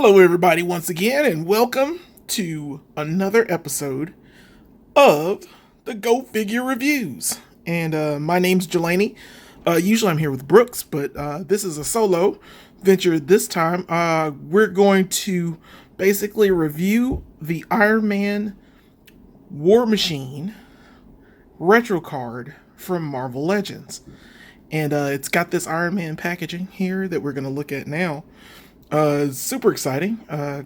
Hello, everybody, once again, and welcome to another episode of the Go Figure Reviews. And my name's Jelani. Usually I'm here with Brooks, but this is a solo venture this time. We're going to basically review the Iron Man War Machine retro card from Marvel Legends. And it's got this Iron Man packaging here that we're going to look at now. Super exciting.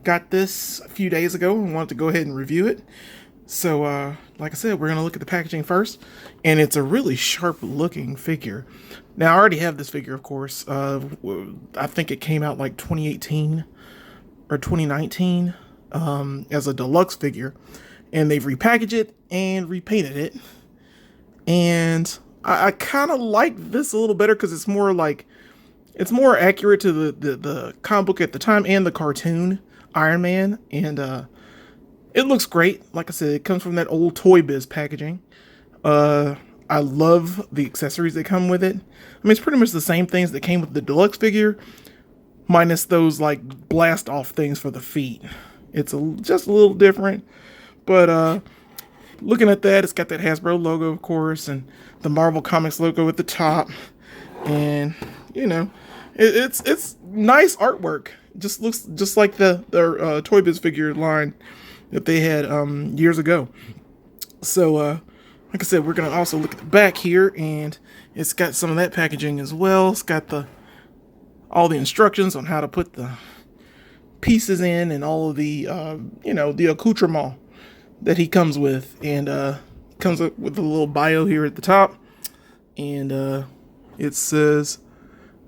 Got this a few days ago and wanted to go ahead and review it. So, like I said, we're going to look at the packaging first. And it's a really sharp looking figure. Now, I already have this figure, of course. I think it came out like 2018 or 2019 as a deluxe figure. And they've repackaged it and repainted it. And I kind of like this a little better because it's more like, it's more accurate to the comic book at the time and the cartoon Iron Man. And it looks great. Like I said, it comes from that old Toy Biz packaging. I love the accessories that come with it. I mean, it's pretty much the same things that came with the deluxe figure, minus those like blast off things for the feet. It's just a little different. But looking at that, it's got that Hasbro logo, of course, and the Marvel Comics logo at the top. And, you know, it's nice artwork. Just looks just like their Toy Biz figure line that they had years ago. So, like I said, we're going to also look at the back here, and it's got some of that packaging as well. It's got all the instructions on how to put the pieces in and all of the, the accoutrement that he comes with. And comes up with a little bio here at the top. And it says,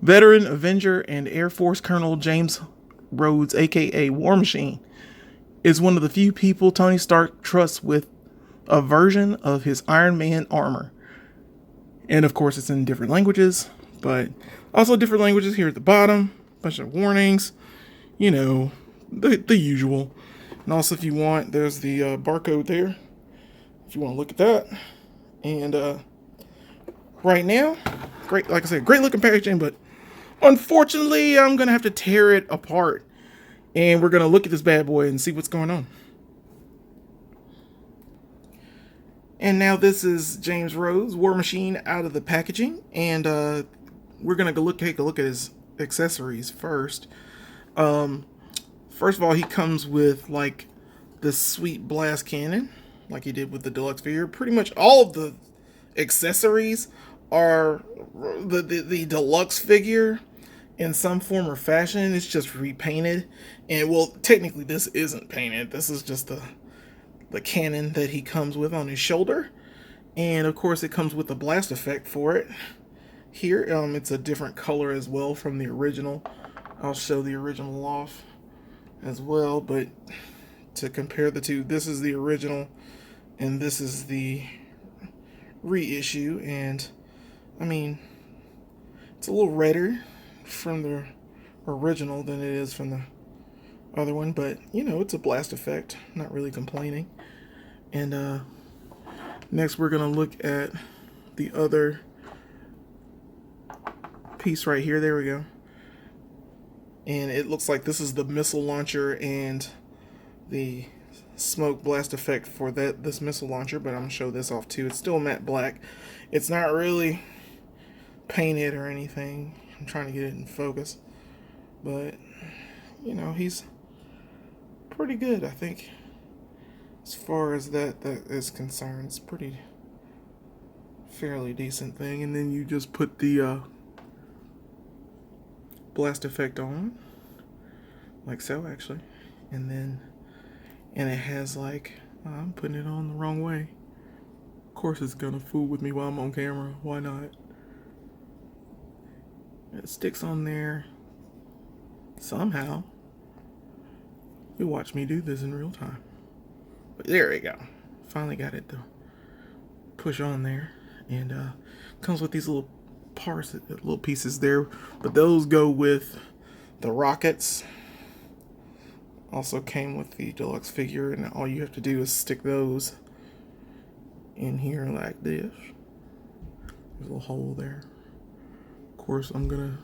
Veteran Avenger and Air Force Colonel James Rhodes, aka War Machine, is one of the few people Tony Stark trusts with a version of his Iron Man armor. And of course it's in different languages, but also different languages here at the bottom. Bunch of warnings, the usual. And also, if you want, there's the barcode there, if you want to look at that. And right now, great, like I said, great looking packaging, but unfortunately, I'm going to have to tear it apart. And we're going to look at this bad boy and see what's going on. And now this is James Rhodes, War Machine, out of the packaging. And we're going to take a look at his accessories first. First of all, he comes with like this sweet blast cannon, like he did with the deluxe figure. Pretty much all of the accessories are the deluxe figure in some form or fashion. It's just repainted. And well, technically this isn't painted. This is just the cannon that he comes with on his shoulder. And of course it comes with the blast effect for it. Here, it's a different color as well from the original. I'll show the original off as well, but to compare the two, this is the original and this is the reissue. And I mean, it's a little redder from the original than it is from the other one, but it's a blast effect. Not really complaining. And next we're gonna look at the other piece right here. There we go. And it looks like this is the missile launcher and the smoke blast effect for this missile launcher, but I'm gonna show this off too. It's still matte black. It's not really painted or anything. I'm trying to get it in focus, but he's pretty good, I think, as far as that is concerned. It's pretty fairly decent thing. And then you just put the blast effect on, like so, actually, and it has like, I'm putting it on the wrong way. Of course it's gonna fool with me while I'm on camera. Why not? It sticks on there somehow. You watch me do this in real time. But there we go. Finally got it to push on there. And comes with these little parts, little pieces there. But those go with the rockets. Also came with the deluxe figure, and all you have to do is stick those in here like this. There's a little hole there. Of course, I'm gonna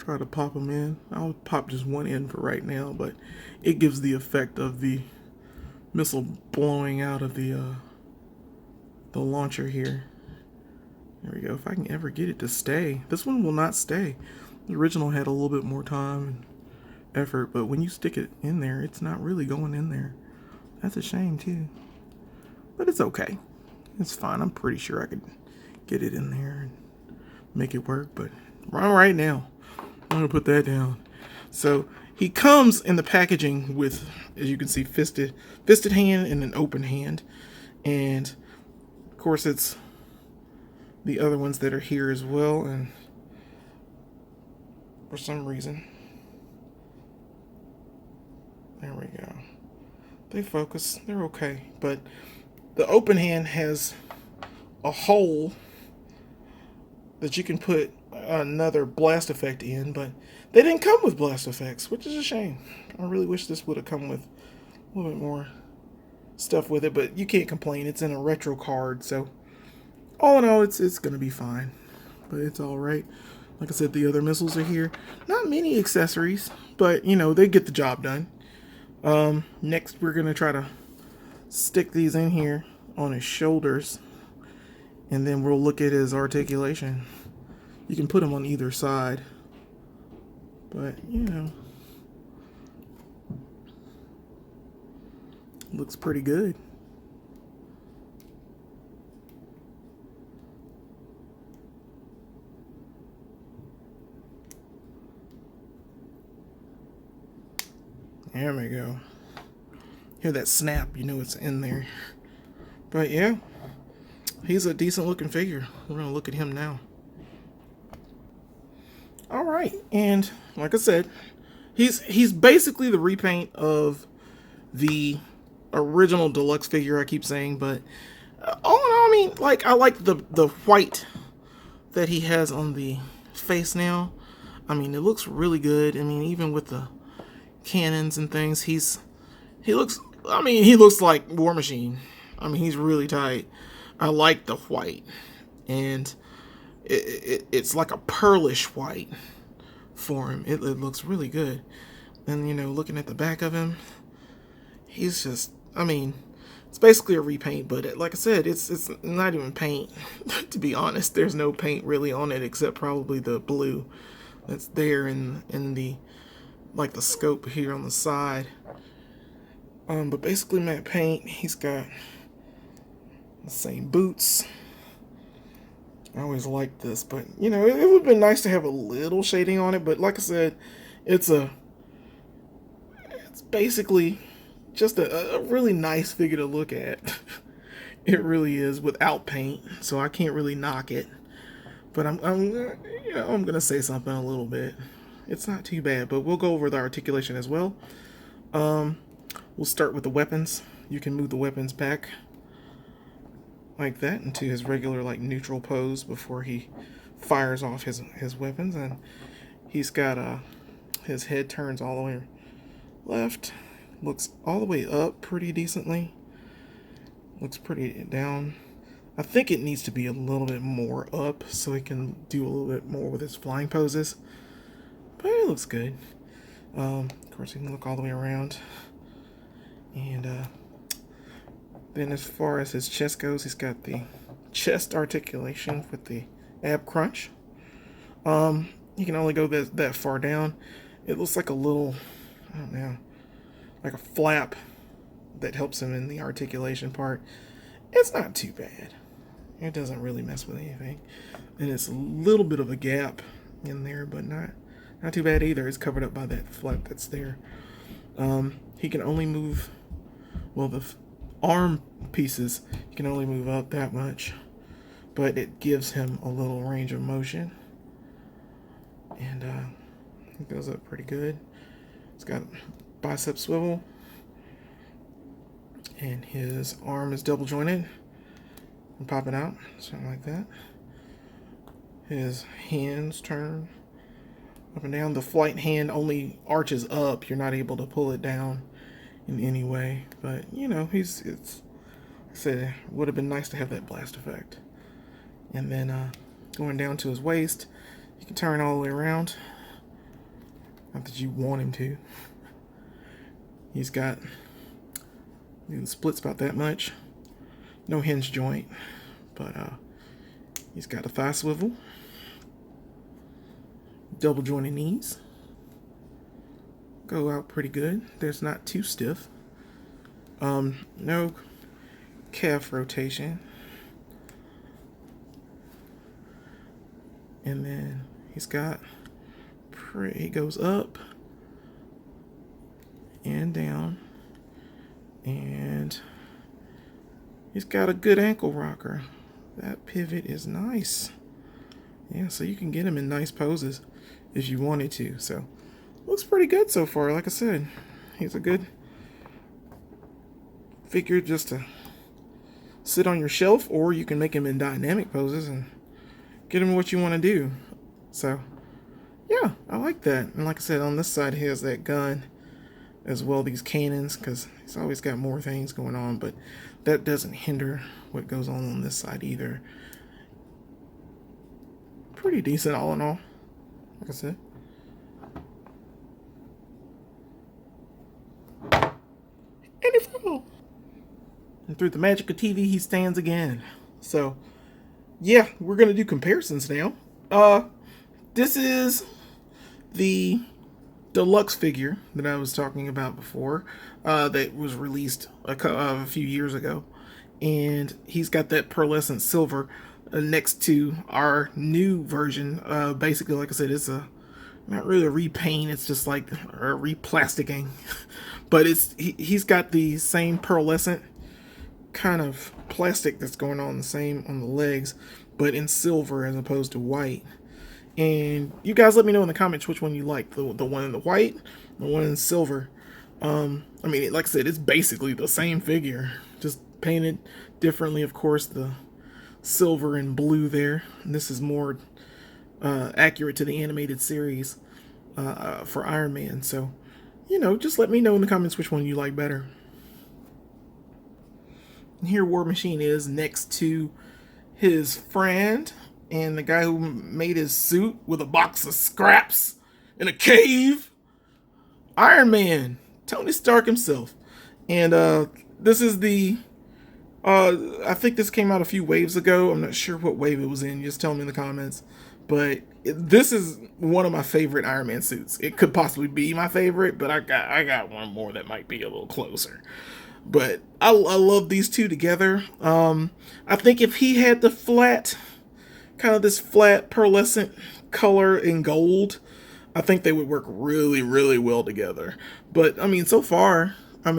try to pop them in. I'll pop just one in for right now, but it gives the effect of the missile blowing out of the launcher here. There we go. If I can ever get it to stay. This one will not stay. The original had a little bit more time and effort, but when you stick it in there, it's not really going in there. That's a shame too. But it's okay. It's fine. I'm pretty sure I could get it in there and make it work, but right now, I'm going to put that down. So he comes in the packaging with, as you can see, fisted hand and an open hand. And of course it's the other ones that are here as well, and for some reason, there we go. They focus, they're okay, but the open hand has a hole that you can put another blast effect in, but they didn't come with blast effects, which is a shame. I really wish this would have come with a little bit more stuff with it, but you can't complain. It's in a retro card, so all in all, it's gonna be fine, but it's all right. Like I said, the other missiles are here. Not many accessories, but you know, they get the job done. Next, we're gonna try to stick these in here on his shoulders, and then we'll look at his articulation. You can put them on either side, but you know, looks pretty good. There we go. Hear that snap, you know it's in there. But yeah, he's a decent looking figure. We're gonna look at him now. All right, and like I said, he's basically the repaint of the original deluxe figure. I keep saying, but all in all, I mean, like I like the white that he has on the face now. I mean, it looks really good. I mean, even with the cannons and things, he looks like War Machine. I mean, he's really tight. I like the white, and it's like a pearlish white for him. It looks really good. And you know, looking at the back of him, he's just, I mean, it's basically a repaint, but like I said, it's not even paint. To be honest, there's no paint really on it except probably the blue that's there in the, like, the scope here on the side. But basically matte paint. He's got the same boots. I always liked this, but you know, it would have been nice to have a little shading on it, but like I said, it's basically just a really nice figure to look at. It really is, without paint, so I can't really knock it. But I'm gonna say something a little bit. It's not too bad, but we'll go over the articulation as well. We'll start with the weapons. You can move the weapons back like that into his regular, like, neutral pose before he fires off his weapons. And he's got his head turns all the way left, looks all the way up pretty decently, looks pretty down. I think it needs to be a little bit more up so he can do a little bit more with his flying poses, but it looks good. Of course, he can look all the way around. And then as far as his chest goes, he's got the chest articulation with the ab crunch. He can only go that far down. It looks like a little, I don't know, like a flap that helps him in the articulation part. It's not too bad. It doesn't really mess with anything. And it's a little bit of a gap in there, but not too bad either. It's covered up by that flap that's there. He can only move, well, the arm pieces, he can only move up that much, but it gives him a little range of motion. And it goes up pretty good. It's got bicep swivel, and his arm is double jointed and pop it out, something like that. His hands turn up and down. The flight hand only arches up. You're not able to pull it down in any way, but you know, it's like I said, it would have been nice to have that blast effect. And then going down to his waist, you can turn all the way around, Not that you want him to. He's got, the split's about that much. No hinge joint, but he's got a thigh swivel, double jointed knees. Go out pretty good. There's not too stiff. No calf rotation. And then he's got, he goes up and down, and he's got a good ankle rocker. That pivot is nice. Yeah, so you can get him in nice poses if you wanted to. So looks pretty good so far. Like I said, he's a good figure just to sit on your shelf, or you can make him in dynamic poses and get him what you want to do. So yeah, I like that. And like I said, on this side he has that gun as well, these cannons, because he's always got more things going on, but that doesn't hinder what goes on this side either. Pretty decent all in all, like I said. And he fell. And through the magic of TV, he stands again. So yeah, we're gonna do comparisons now. This is the deluxe figure that I was talking about before, that was released a few years ago, and he's got that pearlescent silver next to our new version. Basically, like I said, it's not really a repaint, it's just like a replasticking, but he's got the same pearlescent kind of plastic that's going on the same on the legs, but in silver as opposed to white. And you guys let me know in the comments which one you like, the one in the white, the one in silver. I mean, like I said, it's basically the same figure, just painted differently. Of course, the silver and blue there. And this is more accurate to the animated series for Iron Man. So, just let me know in the comments which one you like better. And here War Machine is next to his friend, and the guy who made his suit with a box of scraps in a cave, Iron Man, Tony Stark himself. And this is the, I think this came out a few waves ago. I'm not sure what wave it was in. Just tell me in the comments. But this is one of my favorite Iron Man suits. It could possibly be my favorite, but I got one more that might be a little closer. But I love these two together. I think if he had the flat, kind of this flat pearlescent color in gold, I think they would work really, really well together. But I mean, so far, I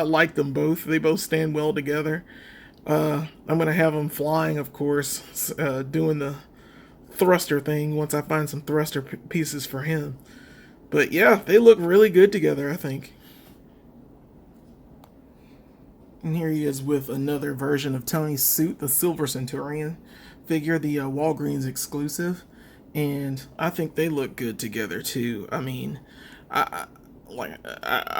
like them both. They both stand well together. I'm gonna have them flying, of course, doing the thruster thing once I find some thruster pieces for him. But yeah, they look really good together, I think. And here he is with another version of Tony's suit, the Silver Centurion figure, the Walgreens exclusive, and I think they look good together too. I mean, I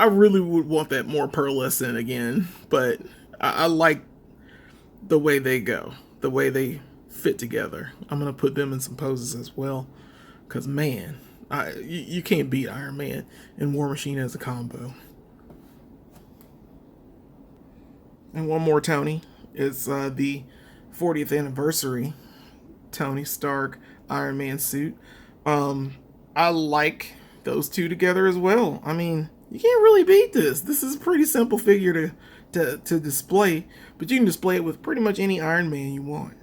really would want that more pearlescent again, but I like the way they go, the way they fit together. I'm gonna put them in some poses as well, cause man, you can't beat Iron Man and War Machine as a combo. And one more Tony. It's the 40th anniversary Tony Stark Iron Man suit. I like those two together as well. I mean, you can't really beat this. This is a pretty simple figure to display, but you can display it with pretty much any Iron Man you want.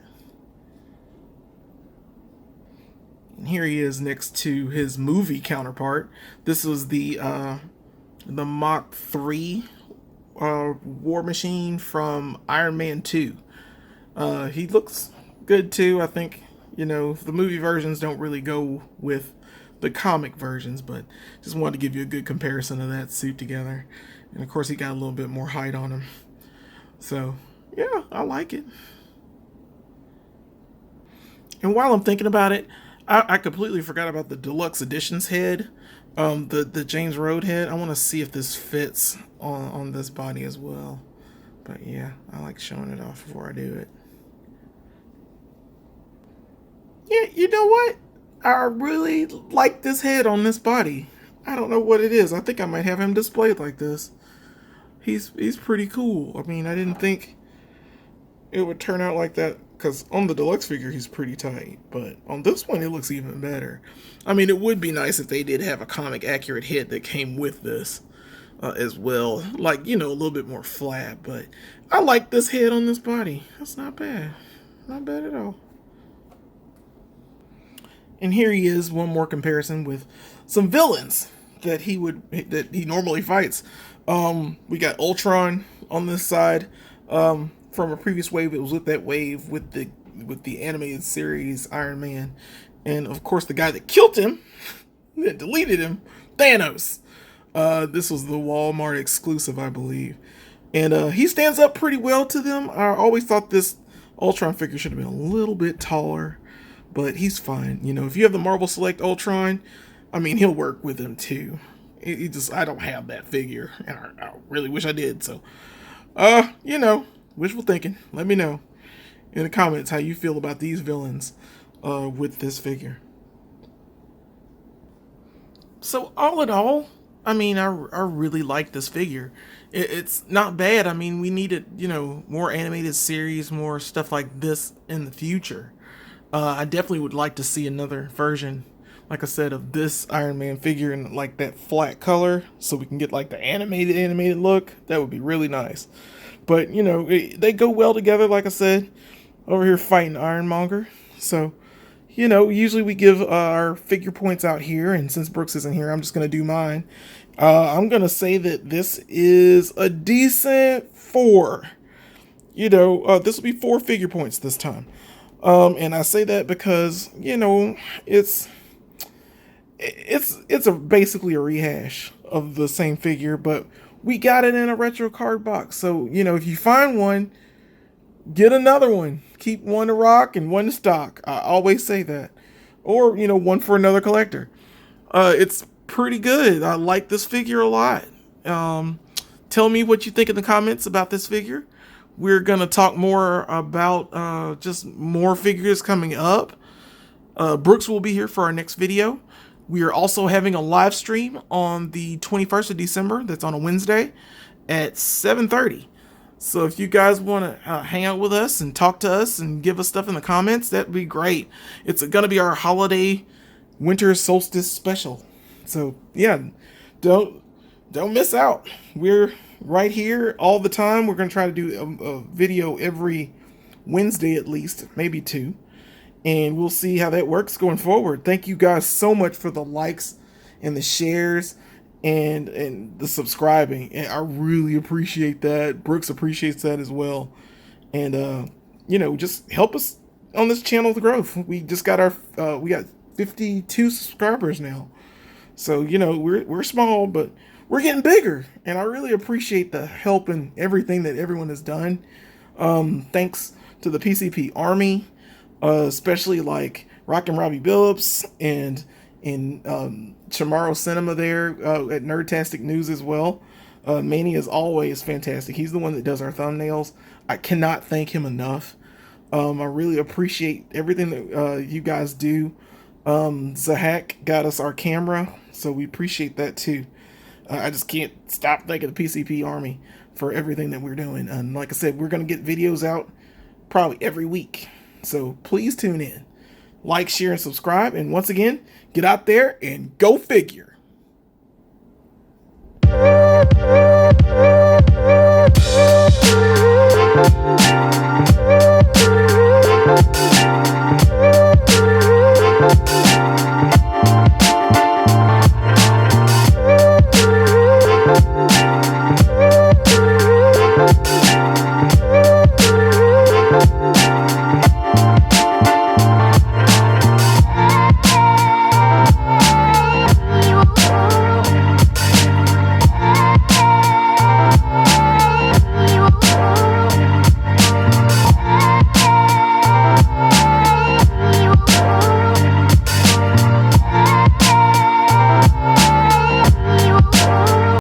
And here he is next to his movie counterpart. This was the Mach 3 War Machine from Iron Man 2. He looks good too. I think, the movie versions don't really go with the comic versions, but just wanted to give you a good comparison of that suit together. And of course, he got a little bit more height on him. So, yeah, I like it. And while I'm thinking about it, I completely forgot about the deluxe editions head, the James Rhodes head. I want to see if this fits on this body as well. But yeah, I like showing it off before I do it. Yeah, you know what? I really like this head on this body. I don't know what it is. I think I might have him displayed like this. He's pretty cool. I mean, I didn't think it would turn out like that, because on the deluxe figure he's pretty tight, but on this one it looks even better. I mean, it would be nice if they did have a comic accurate head that came with this as well, like, you know, a little bit more flat, but I like this head on this body. That's not bad. Not bad at all. And here he is, one more comparison with some villains that he normally fights. We got Ultron on this side. From a previous wave, it was with that wave with the animated series Iron Man, and of course the guy that killed him, that deleted him, Thanos. This was the Walmart exclusive, I believe, and he stands up pretty well to them. I always thought this Ultron figure should have been a little bit taller, but he's fine. You know, if you have the Marvel Select Ultron, I mean, he'll work with him too. I don't have that figure, and I really wish I did. So, you know, wishful thinking. Let me know in the comments how you feel about these villains with this figure. So all in all, I mean, I really like this figure. It's not bad. I mean, we needed, you know, more animated series, more stuff like this in the future. I definitely would like to see another version, like I said, of this Iron Man figure in like that flat color, so we can get like the animated look. That would be really nice. But, you know, they go well together, like I said, over here fighting Ironmonger. So, you know, usually we give our figure points out here, and since Brooks isn't here, I'm just going to do mine. I'm going to say that this is a decent 4. You know, this will be 4 figure points this time. And I say that because, you know, it's basically a rehash of the same figure, but we got it in a retro card box. So, you know, if you find one, get another one. Keep one to rock and one to stock. I always say that. Or, you know, one for another collector. It's pretty good. I like this figure a lot. Tell me what you think in the comments about this figure. We're going to talk more about just more figures coming up. Brooks will be here for our next video. We are also having a live stream on the 21st of December. That's on a Wednesday at 7:30. So if you guys want to hang out with us and talk to us and give us stuff in the comments, that'd be great. It's going to be our holiday winter solstice special. So yeah, don't miss out. We're right here all the time. We're going to try to do a video every Wednesday at least, maybe 2. And we'll see how that works going forward. Thank you guys so much for the likes and the shares and the subscribing. And I really appreciate that. Brooks appreciates that as well. And, you know, just help us on this channel's growth. We just got we got 52 subscribers now. So, you know, we're small, but we're getting bigger. And I really appreciate the help and everything that everyone has done. Thanks to the PCP Army. Especially like Rockin' Robbie Billups and Chamorro Cinema there at Nerdtastic News as well. Manny is always fantastic. He's the one that does our thumbnails. I cannot thank him enough. I really appreciate everything that you guys do. Zahak got us our camera, so we appreciate that too. I just can't stop thanking the PCP Army for everything that we're doing. And like I said, we're going to get videos out probably every week. So please tune in, like, share, and subscribe. And once again, get out there and go figure.